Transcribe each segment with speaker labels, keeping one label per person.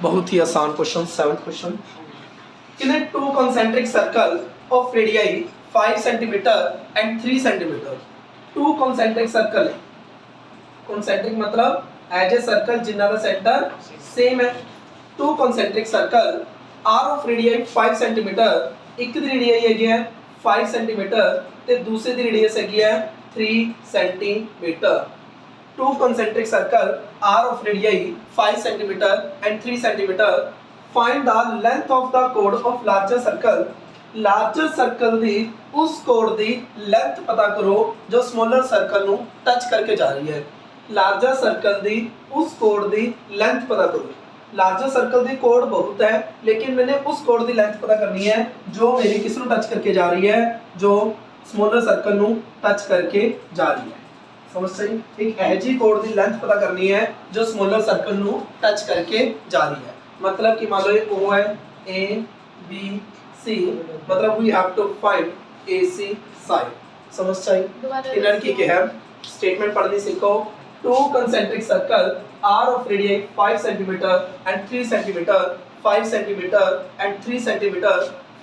Speaker 1: बहुत ही आसान question, 7th question. In a two concentric circle of radii 5 centimeter and 3 centimeter, two concentric circle है। concentric मतलब as a circle जिन्हां दा सेंटर सेम है। Two concentric circle r of radii 5 centimeter, एक दी radii हैगी है 5 centimeter ते दूसरे दी रेडियस हैगी है 3 centimeter। Two concentric circle r of radii 5 centimeter and 3 centimeter, find the length of the chord of larger circle। larger circle दी उस chord दी length पता करो जो smaller circle ਨੂੰ touch करके जा रही है। larger circle दी उस chord दी length पता करो। larger circle दी chord बहुत है, लेकिन मैंने उस chord दी length पता करनी है जो मेरी किस ਨੂੰ touch करके जा रही है, जो smaller circle ਨੂੰ touch करके जा रही है। समझ सही? एक ऐसी chord दी length पता करनी है जो smaller circle ਨੂੰ touch करके जा रही है। मतलब कि मान लो ये O है, A B C, मतलब we have to find AC side। समझ चाहिए? इन्हें की क्या है? स्टेटमेंट पढ़नी सीखो। Two concentric circle R of radii 5 centimeter and 3 centimeter, 5 centimeter and 3 centimeter,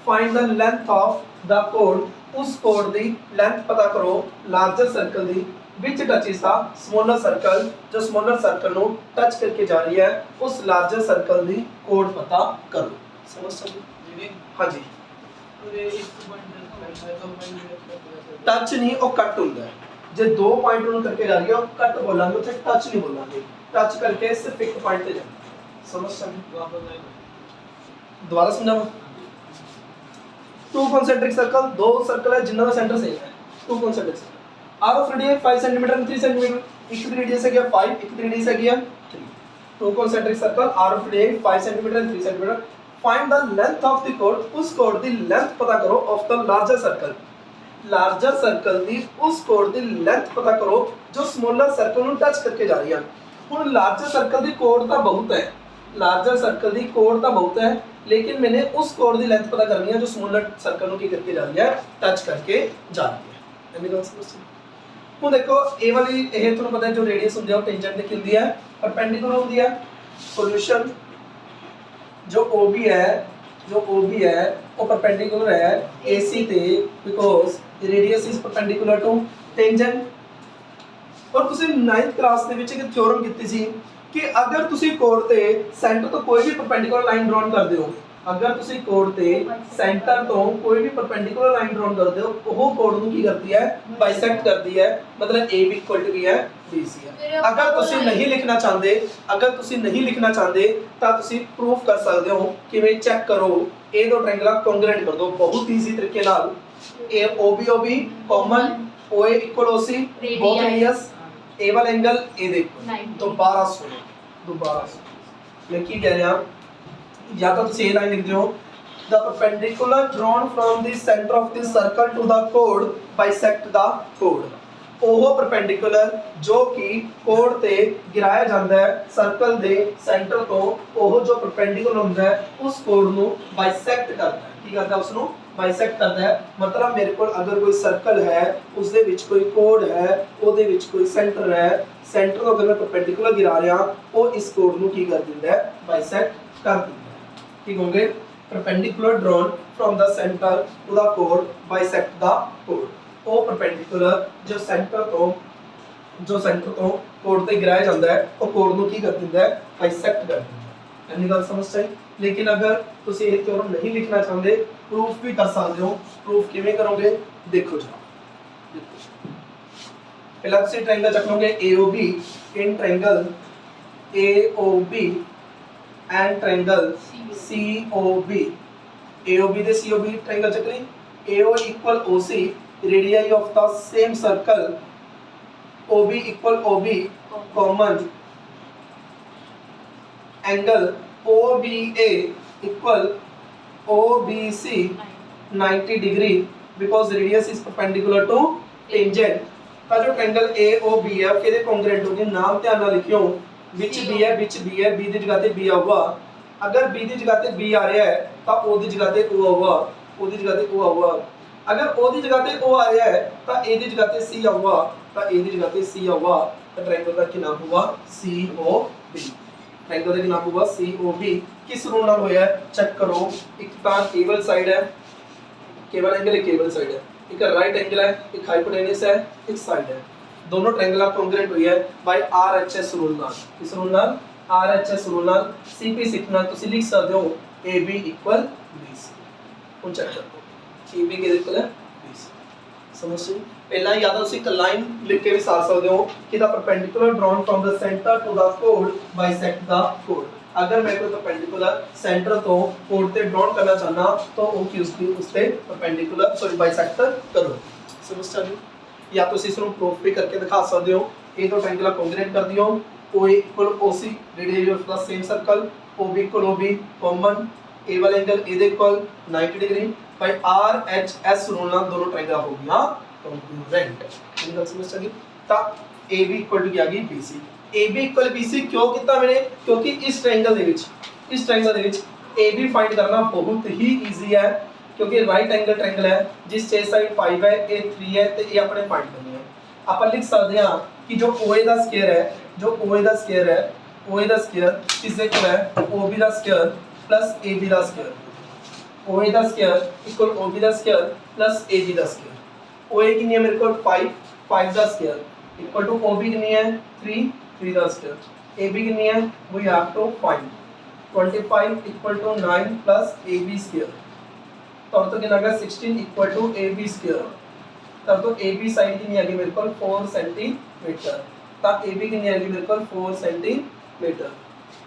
Speaker 1: find the length of the chord। उस chord दी length पता करो larger circle the which touches the smaller circle, जो smaller circle ਨੂੰ touch करके जा रही है उस larger circle दी chord पता करो। समझ सकते? हाँ जी। टच नहीं ਉਹ ਕੱਟ ਹੁੰਦਾ ਹੈ। ਜੇ ਦੋ ਪੁਆਇੰਟ ਨੂੰ ਕਰਕੇ ਜਾ ਰਹੀ ਹੈ ਉਹ ਕੱਟ ਬੋਲਾਂਗੇ, ਉੱਥੇ ਟੱਚ ਨਹੀਂ ਬੋਲਾਂਗੇ। ਟੱਚ ਕਰਕੇ ਸਿਰਫ ਇੱਕ ਪੁਆਇੰਟ ਤੇ ਜਾਣਾ। ਸਮਝ ਸਕਦੇ? ਦੁਬਾਰਾ ਸਮਝਾਵਾਂ। टू concentric circle, दो सर्कल है जिन्हों का सेंटर सेम है। Two concentric circle r of radii 5 cm and 3 cm, एक की रेडियस है क्या 5, एक की रेडियस है क्या 3। Two concentric circle r of radii 5 cm and 3 cm, find the length of the chord। उस chord दी length पता करो of the larger circle। larger circle दी उस chord दी length पता करो जो smaller circle ਨੂੰ touch करके जा रही है। ਹੁਣ larger circle दी chord ਤਾਂ बहुत है, larger circle दी chord ਤਾਂ बहुत है, लेकिन मैंने उस chord दी length पता करनी है जो smaller circle ਨੂੰ ਕੀ करके जा रही है, touch करके जा रही है। एनी ਗੱਲ समझ? ਹੁਣ देखो ए वाली ਇਹ ਤੁਹਾਨੂੰ ਪਤਾ ਹੈ ਜੋ radius ਹੁੰਦੀ ਹੈ ਉਹ tangent ਤੇ ਖਿਲਦੀ ਹੈ, perpendicular ਹੁੰਦੀ ਹੈ। solution जो OB है वो perpendicular है AC ਤੇ because the radius is perpendicular to tangent। और ਤੁਸੀਂ 9th ਕਲਾਸ ਦੇ ਵਿੱਚ ਇੱਕ ਥਿਓਰਮ ਕੀਤੀ ਸੀ ਕਿ ਅਗਰ ਤੁਸੀਂ ਕੋਡ ਤੇ ਸੈਂਟਰ ਤੋਂ ਕੋਈ ਵੀ ਪਰਪੈਂਡੀਕੂਲਰ ਲਾਈਨ ਡਰਾਉਣ ਕਰਦੇ ਹੋ, ਅਗਰ ਤੁਸੀਂ ਕੋਡ ਤੇ ਸੈਂਟਰ ਤੋਂ ਕੋਈ ਵੀ ਪਰਪੈਂਡੀਕੂਲਰ ਲਾਈਨ ਡਰਾਉਣ ਕਰਦੇ ਹੋ, ਉਹ ਕੋਡ ਨੂੰ ਕੀ ਕਰਦੀ ਹੈ, ਬਾਈਸੈਕਟ ਕਰਦੀ ਹੈ। मतलब AB इक्वल टू है BC है। अगर ਤੁਸੀਂ ਨਹੀਂ ਲਿਖਣਾ ਚਾਹੁੰਦੇ ਤਾਂ ਤੁਸੀਂ ਪ੍ਰੂਫ ਕਰ ਸਕਦੇ ਹੋ। ਕਿਵੇਂ ਚੈੱਕ ਕਰੋ, ਇਹ ਦੋ ਟ੍ਰਾਇੰਗਲ ਕੰਗਰੂਐਂਟ ਕਰ ਦਿਓ ਬਹੁਤ ਈਜ਼ੀ ਤਰੀਕੇ ਨਾਲ। ਇਹ OB common, OA equal OC, ਬਹੁਤ ਰੇਡੀਅਸ, ए वाला एंगल ए देखो। दोबारा सुनो, मैं की कह रहा या तो तुम ए लाइन लिख दियो, the perpendicular drawn from the center of the circle to the chord bisect the chord। ਉਹ perpendicular ਜੋ ਕਿ chord ਤੇ ਗਿਰਾਇਆ ਜਾਂਦਾ ਹੈ ਸਰਕਲ ਦੇ ਸੈਂਟਰ ਤੋਂ, ਉਹ ਜੋ perpendicular ਹੁੰਦਾ ਹੈ ਉਸ chord ਨੂੰ bisect ਕਰਦਾ ਹੈ। ਕੀ ਕਰਦਾ? ਉਸ ਨੂੰ ਬਾਈਸੈਕਟ ਕਰਦਾ ਹੈ। मतलब मेरे को अगर कोई सर्कल है उस दे विच कोई कोड है, ਉਹਦੇ ਵਿੱਚ ਕੋਈ ਸੈਂਟਰ ਹੈ, ਸੈਂਟਰ ਤੋਂ ਅਗਰ ਮੈਂ ਪਰਪੈਂਡੀਕੂਲਰ ਗਿਰਾ ਰਿਹਾ ਉਹ ਇਸ ਕੋਡ ਨੂੰ ਕੀ ਕਰ ਦਿੰਦਾ ਹੈ, ਬਾਈਸੈਕਟ ਕਰ ਦਿੰਦਾ ਹੈ। ਠੀਕ ਹੋਗੇ? Perpendicular drown firm the centre to the code ਬਾਈਸੈਕਟ the code. ਉਹ ਪਰਪੈਂਡੀਕੂਲਰ ਜੋ ਸੈਂਟਰ ਤੋਂ ਕੋਡ ਤੇ ਗਿਰਾਇਆ ਜਾਂਦਾ ਹੈ ਉਹ ਕੋਡ ਨੂੰ ਕੀ ਕਰ ਦਿੰਦਾ ਹੈ, ਬਾਈਸੈਕਟ ਕਰ ਦਿੰਦਾ ਹੈ। ਇੰਨੀ ਗੱਲ ਸਮਝ ਆਈ? लेकिन अगर ਤੁਸੀਂ ਇਹ ਥਿਓਰਮ नहीं लिखना चाहते प्रूफ भी कर सकते हो। प्रूफ किवें करोगे देखो जी। पहला ਤੁਸੀਂ ट्रायंगल चक लोगे AOB in triangle AOB and triangle COB। AOB दे COB ट्रायंगल चक ਲਈ AO equal OC, radii of the same circle, OB equal OB common, angle OBA equal OBC 90 degree because radius is perpendicular to tangent। ਤਾਂ ਜੋ triangle AOB है ਕਿਹਦੇ ਕੰਗਰੂਐਂਟ ਹੋਗੇ, ਨਾਮ ਧਿਆਨ ਨਾਲ ਲਿਖਿਓ। ਵਿੱਚ B ਹੈ, B ਦੀ ਜਗ੍ਹਾ ਤੇ B ਆਊਗਾ। ਅਗਰ B ਦੀ ਜਗ੍ਹਾ ਤੇ B ਆ ਰਿਹਾ ਹੈ ਤਾਂ O ਦੀ ਜਗ੍ਹਾ ਤੇ O ਆਊਗਾ, O ਦੀ ਜਗ੍ਹਾ ਤੇ O ਆਊਗਾ। ਅਗਰ O ਦੀ ਜਗ੍ਹਾ ਤੇ O ਆ ਰਿਹਾ ਹੈ ਤਾਂ A ਦੀ ਜਗ੍ਹਾ ਤੇ C ਆਊਗਾ, ਤਾਂ A ਦੀ ਜਗ੍ਹਾ ਤੇ C ਆਊਗਾ। ਤਾਂ ट्रायंगल ਦਾ ਕੀ ਨਾਮ ਹੋਊਗਾ, COB। ट्रायंगल का नाम होगा COB किस रूल नाल होया चेक करो एक तां केबल साइड है केबल एंगल एक केबल साइड है एक राइट एंगल है एक हाइपोटेन्यूस है एक साइड है दोनों ट्रायंगल कॉन्ग्रुएंट हुई है बाय RHS रूल नाल किस रूल नाल RHS रूल नाल CP सीखना तुसी लिख सकते हो AB इक्वल BC ਹੁਣ ਚੈੱਕ ਕਰੋ AB के इक्वल है BC समझ गए पहला या तो ਤੁਸੀਂ ਇੱਕ ਲਾਈਨ ਲਿਖ ਕੇ ਵੀ ਸਾਰ ਸਕਦੇ ਹੋ कि the perpendicular drawn from the centre to the code bisect the code अगर मैं कोई परपेंडिकुलर सेंटर तो कोड पे ड्रॉन करना चाहना तो वो की उसकी उससे परपेंडिकुलर सॉरी बाइसेक्ट करो समझ चलिए या तो इस प्रूफ भी करके दिखा सकते हो ये तो ट्रायंगल कॉन्ग्रुएंट कर दियो OA equal OC radius of the same circle OB equal OB common ए वाला एंगल ए दे equal 90 degree by RHS rule नाल दोनों ट्रायंगल हो गया कॉन्ग्रुएंट एंगल समझ चलिए ता AB इक्वल टू क्या गई BC AB इक्वल BC क्यों कितना मैंने क्योंकि इस ट्रायंगल दे विच AB फाइंड करना बहुत ही इजी है क्योंकि राइट एंगल ट्रायंगल है जिस चे साइड 5 है ए 3 है ते ये अपने फाइंड करनी है अपन लिख सकते हैं कि जो OA दा स्क्वायर है OA दा स्क्वायर किस इक्वल है OB दा स्क्वायर प्लस AB दा स्क्वायर OA दा स्क्वायर इक्वल OB दा स्क्वायर प्लस AB दा स्क्वायर OA कितनी है मेरे को 5 दा स्क्वायर इक्वल टू OB कितनी है 3 दा स्क्वायर AB कितनी है we have to find 25 equal to 9 plus AB square तब तो कितना आएगा 16 इक्वल टू AB स्क्वायर तब तो AB साइड कितनी आ गई मेरे को 4 सेंटीमीटर तब AB कितनी आ गई मेरे को 4 सेंटीमीटर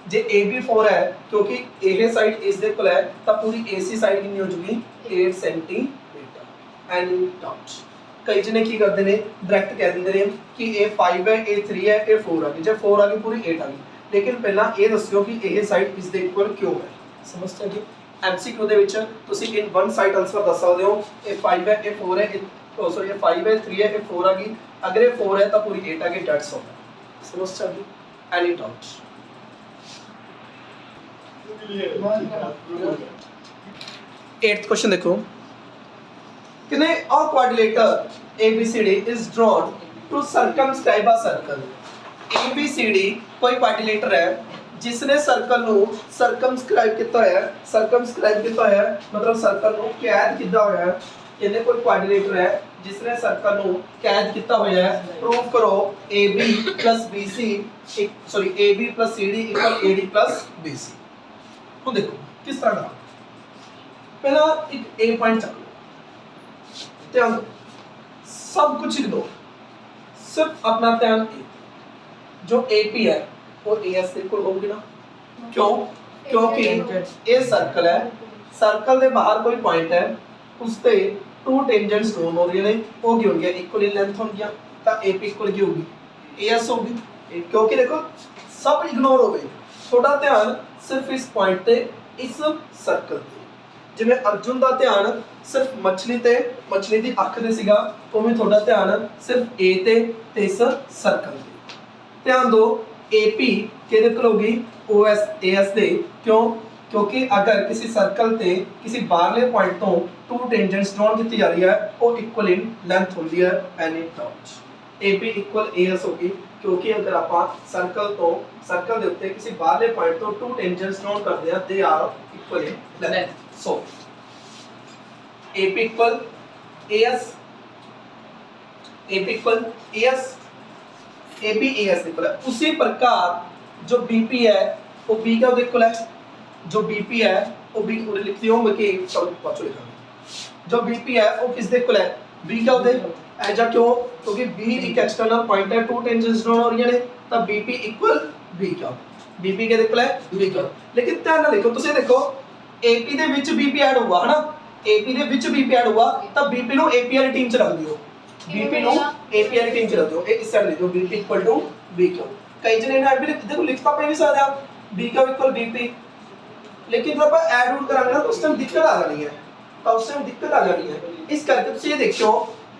Speaker 1: जे AB 4 है क्योंकि A साइड इस दे इक्वल है तब पूरी AC साइड कितनी हो चुकी 8 सेंटीमीटर एनी डाउट कई जने की करते ने डायरेक्ट कह देंगे ने कि A 5 है A 3 है A 4 आ गई जब 4 आ गई पूरी 8 आ गई लेकिन पहला ये दस्सियो कि A साइड इस दे इक्वल क्यों है समझते हैं MCQ ਦੇ ਵਿੱਚ ਤੁਸੀਂ ਇਨ ਵਨ ਸਾਈਡ ਆਨਸਰ ਦੱਸ ਸਕਦੇ ਹੋ ਇਹ 5 ਹੈ ਇਹ 4 ਹੈ ਇਹ ਸੌਰੀ ਇਹ 5 ਹੈ 3 ਹੈ ਇਹ 4 ਆ ਗਈ ਅਗਰ ਇਹ 4 ਹੈ ਤਾਂ ਪੂਰੀ 8 ਆ ਗਈ ਡੈਟਸ ਆਲ ਸਮਝ ਚੱਲੀ ਐਨੀ ਡਾਊਟ 8th क्वेश्चन देखो किने a quadrilateral ABCD is drawn to circumscribe a circle ABCD कोई क्वाड्रिलेटर है जिसने सर्कल ਨੂੰ ਸਰਕਮਸਕ੍ਰਾਈਬ ਕੀਤਾ ਹੋਇਆ ਹੈ ਮਤਲਬ ਸਰਕਲ ਨੂੰ ਕੈਦ ਕੀਤਾ ਹੋਇਆ ਹੈ ਇਹਦੇ ਕੋਈ ਕੁਆਡਰੀਲੇਟਰ ਹੈ जिसने सर्कल ਨੂੰ ਕੈਦ ਕੀਤਾ ਹੋਇਆ ਹੈ ਪ੍ਰੂਫ ਕਰੋ AB BC sorry AB CD AD BC ਹੁਣ ਦੇਖੋ ਕਿਸ ਤਰ੍ਹਾਂ ਦਾ ਪਹਿਲਾਂ ਇੱਕ A ਪੁਆਇੰਟ ਚੱਕ ਲਓ ਧਿਆਨ ਦਿਓ सब कुछ लिख दो सिर्फ अपना ध्यान जो AP है वो AS से इक्वल होगी ना क्यों क्योंकि ये सर्कल है सर्कल के बाहर कोई पॉइंट है उस पे टू टेंजेंट्स ड्रॉन हो रही है वो की हो गया इक्वल इन लेंथ हो गया तो AP इक्वल की होगी AS होगी क्योंकि देखो सब इग्नोर हो गए थोड़ा ध्यान सिर्फ इस पॉइंट पे इस सर्कल पे जिवें अर्जुन दा ध्यान सिर्फ मछली दी अख ते सीगा उवें थोड़ा ध्यान सिर्फ A ते इस सर्कल ते ध्यान दो AP के इक्वल होगी OS AS दे क्यों क्योंकि अगर किसी सर्कल ते किसी बाहरले पॉइंट तो टू टेंजेंट्स ड्रॉन की जा रही है वो इक्वल इन लेंथ होती है any touch AP equal AS होगी क्योंकि अगर आप सर्कल दे उत्ते किसी बाहरले पॉइंट तो टू टेंजेंट्स ड्रॉन करते हैं they are equal in length so AP equal AS AP equal AS AB AS equal है उसी प्रकार जो BP है वो B का इक्वल है जो BP है वो B को लिखते होंगे कि सब पांचों लिखा जो BP है वो किस इक्वल है B का होते ऐसा क्यों क्योंकि B एक एक्सटर्नल पॉइंट है टू टेंजेंट्स ड्रॉन हो रही है तब BP इक्वल B का BP के इक्वल है B का लेकिन ध्यान ना लिखो तुसी देखो AP ਦੇ ਵਿੱਚ BP ऐड हुआ है ना AP ਦੇ ਵਿੱਚ BP ऐड हुआ तब BP ਨੂੰ AP वाली टीम च रख दियो BP ਨੂੰ AP वाली टीम च रख दियो इस साइड ले दो BP इक्वल टू B क्यों कई जने ने भी देखो लिखता पे भी सकते आप B का इक्वल BP लेकिन जब आप ऐड आउट करांगे ना तो उस टाइम दिक्कत आ जानी है तो उस टाइम दिक्कत आ जानी है इस करके ਤੁਸੀਂ ਇਹ ਦੇਖਿਓ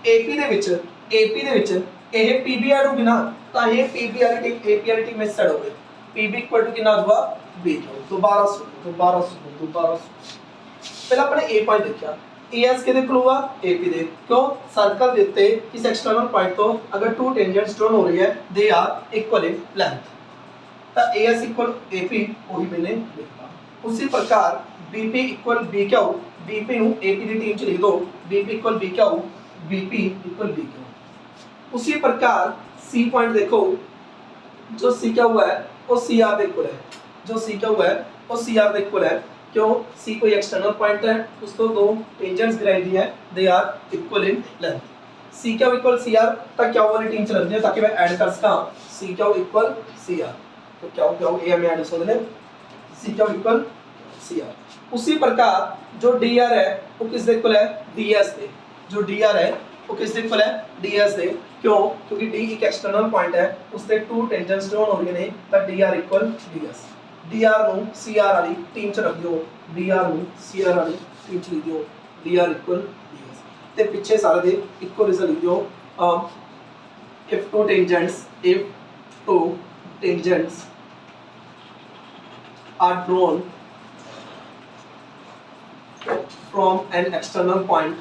Speaker 1: AP ਦੇ ਵਿੱਚ ਇਹ PB ऐड होगी ना ਤਾਂ ਇਹ PB वाली टीम AP वाली टीम में ऐड हो गई PB इक्वल टू कितना हुआ B क्यों दोबारा पहले अपने A पॉइंट देखा AS के इक्वल हुआ AP दे क्यों सर्कल देते किस एक्सटर्नल पॉइंट तो अगर टू टेंजेंट्स ड्रॉन हो रही है they are equal in length तो AS इक्वल AP वही मैंने लिखा। उसी प्रकार BP इक्वल BQ, BP ਨੂੰ AP ਦੀ ਟੀਮ ਚ ਲਿਖ ਦੋ, BP equal BQ, BP equal BQ। उसी प्रकार C पॉइंट देखो, जो CQ है वो CR ਦੇ इक्वल है, जो CQ है वो CR ਦੇ इक्वल है। क्यों? C कोई एक्सटर्नल पॉइंट है, उसको दो टेंजेंट्स गिराई दी है, they are equal in length. CQ equal CR तक क्या वाली टीम चल रही है ताकि मैं ऐड कर सका CQ इक्वल CR, तो क्या क्या ए में ऐड हो जाए CQ इक्वल CR। उसी प्रकार जो DR है वो किस इक्वल है DS से, जो DR है वो किस इक्वल है DS से। क्यों? क्योंकि D एक एक्सटर्नल पॉइंट है, उससे टू टेंजेंट्स ड्रॉन हो रही ने, तो DR इक्वल DS। DR ਨੂੰ CR ਵਾਲੀ ਟੀਮ ਚ ਰੱਖ ਦਿਓ, DR ਨੂੰ CR ਵਾਲੀ ਟੀਮ ਚ ਲਿਖ ਦਿਓ, DR ਇਕੁਅਲ DS ਤੇ ਪਿੱਛੇ ਸਾਰੇ ਦੇ ਇੱਕੋ ਰਿਜ਼ਲਟ ਲਿਖ ਦਿਓ। if two tangents are drawn from an external point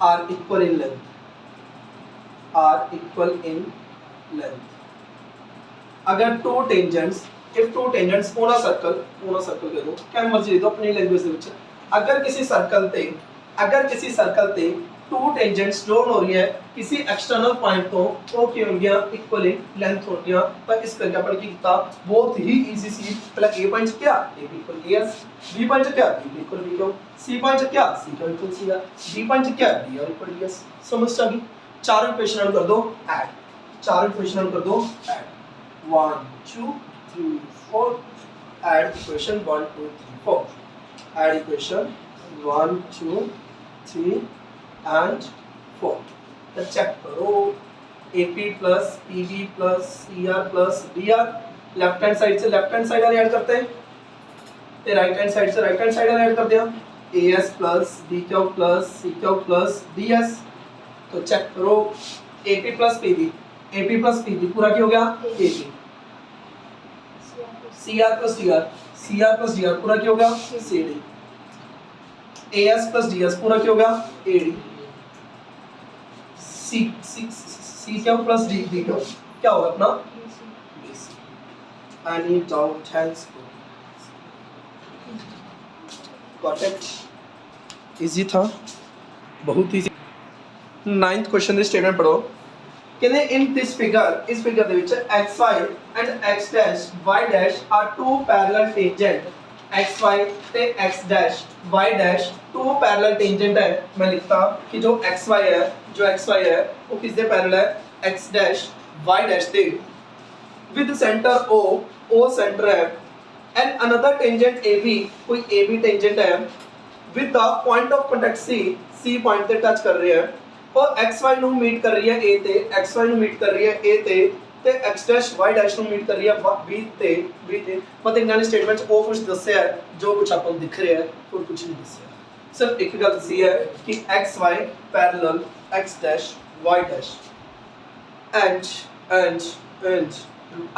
Speaker 1: are equal in length, अगर to tangents, if two tangents पूरा सर्कल कह दो, क्या मर्जी दे दो अपनी लैंग्वेज ਦੇ ਵਿੱਚ। अगर किसी सर्कल ते टू टेंजेंट्स ड्रॉन हो रही है किसी एक्सटर्नल पॉइंट तो वो की होंगी इक्वल इन लेंथ होंगी। पर इस करके अपन की किया बहुत ही इजी सी, पहले ए पॉइंट क्या AB equal AS, B point क्या B equal BQ, C point क्या CQ equal CR, D point क्या DR इक्वल DS। समझ आ गई? चारों इक्वेशन हल कर दो ऐड, चारों इक्वेशन हल कर दो add, 1 2 3 4 add equation 1 2 3 4, add equation 1 2 3 and 4। तो चेक करो AP plus PB plus CR plus DR, left hand side से लेफ्ट हैंड साइड वाले ऐड करते हैं, ते राइट हैंड साइड से राइट हैंड साइड वाले ऐड कर दिया, AS plus BQ plus CQ plus DS। तो चेक करो AP प्लस PB पूरा क्या हो गया AP, CR प्लस DR पूरा क्या हो गया CD, AS प्लस DS पूरा क्या हो गया AD, CQ प्लस DQ क्या होगा अपना BC। Any doubt hands got it? Easy था, बहुत इजी। 9th क्वेश्चन ਦੀ ਸਟੇਟਮੈਂਟ ਪੜੋ। ਕਹਿੰਦੇ ਇਨ ਦਿਸ ਫਿਗਰ, ਇਸ ਫਿਗਰ ਦੇ ਵਿੱਚ xy and x dash y dash are two parallel tangent, xy ਤੇ x dash y dash two parallel tangent है। मैं लिखता कि जो xy है वो किससे पैरेलल है x dash y dash से, with center O सेंटर है, and another tangent AB, कोई AB tangent है, with the point of contact C point ਤੇ टच कर रही है और xy ਨੂੰ ਮੀਟ ਕਰ ਰਹੀ ਹੈ A ਤੇ, xy ਨੂੰ ਮੀਟ ਕਰ ਰਹੀ ਹੈ A ਤੇ x dash y dash ਨੂੰ ਮੀਟ ਕਰ ਰਹੀ ਹੈ B ਤੇ ਮਤਲਬ ਇਹਨਾਂ ਨੇ ਸਟੇਟਮੈਂਟ ਚ ਉਹ ਕੁਝ ਦੱਸਿਆ ਹੈ ਜੋ ਕੁਝ ਆਪਾਂ ਨੂੰ ਦਿਖ ਰਿਹਾ ਹੈ, ਹੋਰ ਕੁਝ ਨਹੀਂ ਦੱਸਿਆ। सिर्फ एक गल सी है कि xy parallel x dash y dash and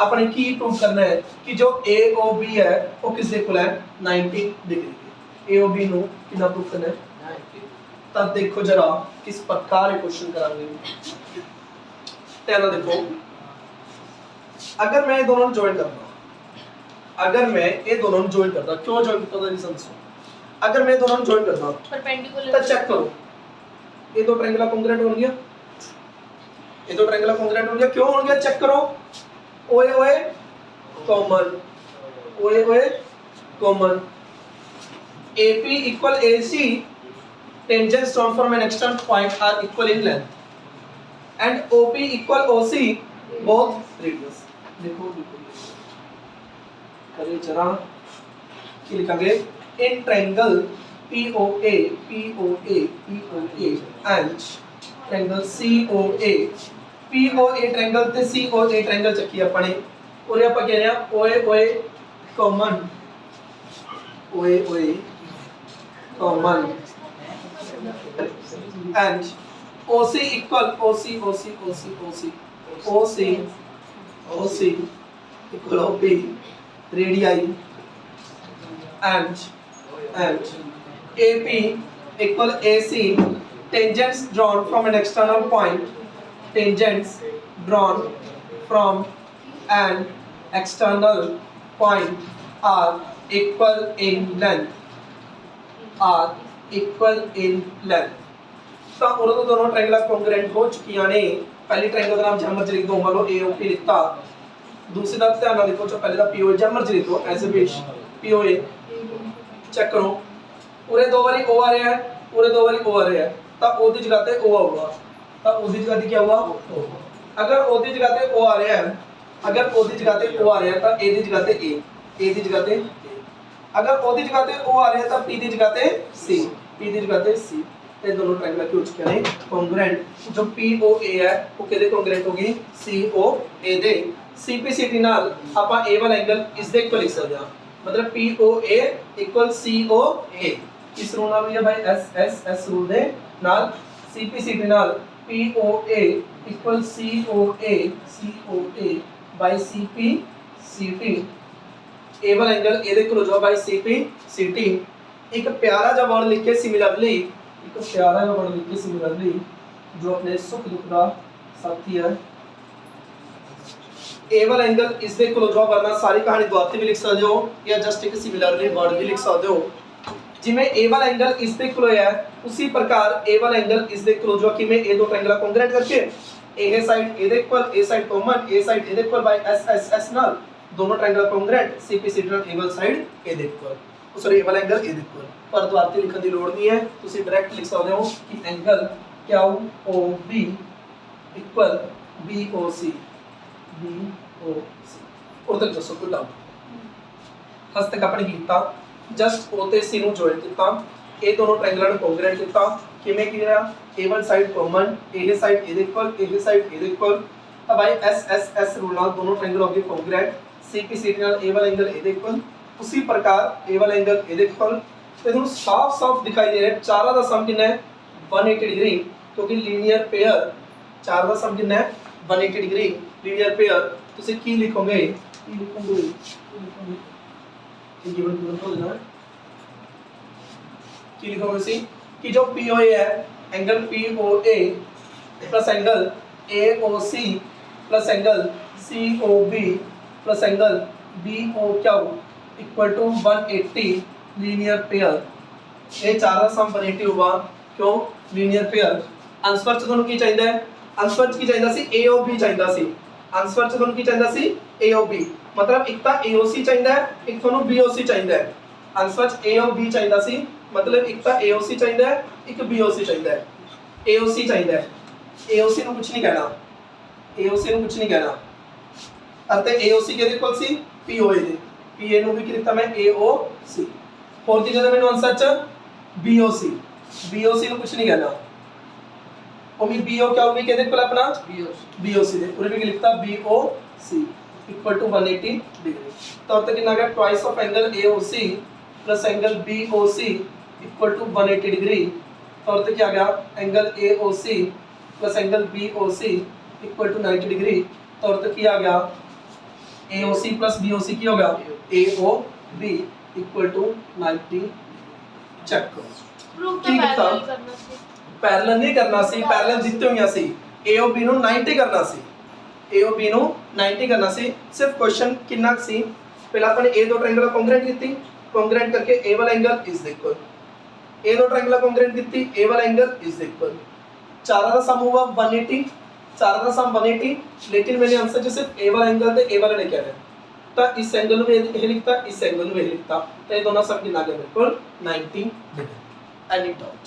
Speaker 1: अपने की प्रूव करना है कि जो AOB है वो किसके इक्वल है 90 डिग्री के। AOB नु कितना प्रूव करना है 90। तब देखो जरा किस प्रकार क्वेश्चन करांगे, ध्यान देखो। अगर मैं ये दोनों ज्वाइन करता, क्यों ज्वाइन करता था रीजन सुनो। अगर मैं दोनों ज्वाइन करता परपेंडिकुलर, तो चेक करो ये दो ट्रायंगल कॉन्ग्रुएंट हो गया, क्यों हो गया चेक करो। ओए common AP equal AC, tangents drawn from an external point are equal in length and OP equal OC both radius। देखो करें जरा क्या लिखेंगे in triangle POA and triangle COA, POA triangle ਤੇ COA triangle ਚੱਕੀ ਆਪਣੇ ਉਹਰੇ ਆਪਾਂ ਕਹਿ ਰਹੇ ਆ OA common and OC equal OC equal OP radii and AP equal AC, tangents drawn from an external point tangents drawn from an external point are equal in length ਤਾਂ ਉਹਨਾਂ ਤੋਂ ਦੋਨੋਂ ਟ੍ਰਾਇੰਗਲ ਕੰਗਰੂਐਂਟ ਹੋ ਚੁੱਕੀਆਂ ਨੇ। ਪਹਿਲੀ ਟ੍ਰਾਇੰਗਲ ਦਾ ਨਾਮ ਜਮਰਜ ਲਿਖ ਦੋ, ਮੰਨ ਲਓ AOP ਲਿਖਤਾ। दूसरे का ध्यान ना देखो, जो पहले का POA जमर्ज लिख दो एज ए विश POA चेक करो। पूरे दो बारी O आ रहा है, पूरे दो बारी O आ रहा है, तब O की जगह पे O आऊगा, तब O की जगह पे क्या हुआ O। अगर O की जगह पे O आ रहा है, अगर O की जगह पे O आ रहा है तब A की जगह पे A की जगह पे A। अगर O की जगह पे O आ रहा है तब P की जगह पे C, P की जगह पे C। ये दोनों ट्रायंगल की हो चुके हैं कांग्रुएंट। जो POA है वो किहदे कांग्रुएंट होगी COA दे। CPCT नाल ਆਪਾਂ A वाला एंगल इस दे इक्वल लिख सकते हैं, मतलब POA इक्वल COA। इस रूल नाल भी है भाई S रूल दे नाल CPCT नाल POA equal COA by CPCT। A वाला एंगल ए दे इक्वल हो जाओ बाय CPCT। एक प्यारा सा वर्ड लिख के सिमिलरली, एक प्यारा सा वर्ड लिख के सिमिलरली जो अपने सुख दुख का साथी है। ए वाला एंगल इस दे इक्वल हो जाओ, वरना सारी कहानी द्वारा भी लिख सकते हो या जस्ट एक सिमिलरली वर्ड भी लिख सकते हो। जिमें ए वाला एंगल इस दे इक्वल है उसी प्रकार ए वाला एंगल इस दे इक्वल हो जाओ कि मैं ए दो ट्रायंगल कांग्रुएंट करके ए साइड ए दे इक्वल, ए साइड कॉमन, ए साइड ए दे इक्वल बाय S नाल दोनों ट्रायंगल कांग्रुएंट CPCT नाल ए वाला साइड ए दे इक्वल, सॉरी ए वाला एंगल ए दे इक्वल। पर द्वारा लिखने की लोड़ नहीं है, तुसी डायरेक्ट लिख सकते हो कि एंगल QOB इक्वल BOC और तक जसो कोई डाउट हस तक अपने कीता जस्ट O ते C नु जॉइन कीता, ए दोनों ट्रायंगल ਨੂੰ कांग्रुएंट कीता। किवें कीया A1 side common, A side A they equal, A side A they equal. अब भाई S रूल नाल दोनों ट्रायंगल हो गए कांग्रुएंट। CPCT नाल A वाला एंगल A दे इक्वल, उसी प्रकार A वाला एंगल A दे इक्वल। तो ਤੁਹਾਨੂੰ साफ दिखाई दे रहा है चारों का सम कितना है 180 डिग्री, क्योंकि लीनियर पेयर चारों का सम कितना है 180 डिग्री लीनियर पेयर। तुसी की लिखोगे कि जो POA है angle POA plus angle AOC plus angle COB plus angle BOQ equal to 180 linear pair. ये चारों सम 180 होगा, क्यों लीनियर पेयर। आंसर च ਤੁਹਾਨੂੰ ਕੀ ਚਾਹੀਦਾ ਹੈ, आंसर च की चाਹੀਦਾ ਸੀ AOB ਚਾਹੀਦਾ ਸੀ। आंसर च ਤੁਹਾਨੂੰ ਕੀ ਚਾਹੀਦਾ ਸੀ AOB, मतलब एक ਤਾਂ AOC ਚਾਹੀਦਾ ਹੈ, ਇੱਕ ਤੁਹਾਨੂੰ BOC ਚਾਹੀਦਾ ਹੈ। आंसर च AOB ਚਾਹੀਦਾ ਸੀ, मतलब एक ਤਾਂ AOC ਚਾਹੀਦਾ ਹੈ, ਇੱਕ BOC ਚਾਹੀਦਾ ਹੈ। AOC ਚਾਹੀਦਾ ਹੈ, AOC ਨੂੰ ਕੁਝ ਨਹੀਂ ਕਹਿਣਾ, AOC ਨੂੰ ਕੁਝ ਨਹੀਂ ਕਹਿਣਾ। ਅਤੇ AOC ਕਿਹਦੇ ਕੋਲ ਸੀ POA ਦੇ, PA ਨੂੰ ਵੀ ਕੀ ਲਿਖਤਾ ਮੈਂ AOC। फोर्थ जगह मैंने आंसर च BOC, BOC ਨੂੰ ਕੁਝ ਨਹੀਂ ਕਹਿਣਾ। ओमी BO क्या होगी कहते कोल अपना BOC दे पूरे भी लिखता BOC इक्वल टू 180 डिग्री। तो अब तक कितना गया twice of angle AOC plus angle BOC equal to 180 degree. तो अब तक क्या गया angle AOC plus angle BOC equal to 90 degree. तो अब तक क्या गया AOC प्लस BOC की होगा AOB इक्वल टू 90। चेक करो की कितना पैरेलल नहीं करना सी, पैरेलल जितने हुई सी AOB ਨੂੰ 90 करना सी, AOB ਨੂੰ 90 करना सी। सिर्फ क्वेश्चन कितना सी पहला अपन ए दो ट्रायंगल कांग्रुएंट कीती, कांग्रुएंट करके ए वाला एंगल इज इक्वल, ए दो ट्रायंगल कांग्रुएंट कीती ए वाला एंगल इज इक्वल। चारों का सम हुआ 180, चारों का सम 180, लेकिन मैंने आंसर जो सिर्फ ए वाला एंगल ते ए वाला लेके आया तो इस एंगल में ये लिखता, इस एंगल में ये लिखता, तो ये दोनों सम कितना आ गया बिल्कुल 90 डिग्री। Any doubt?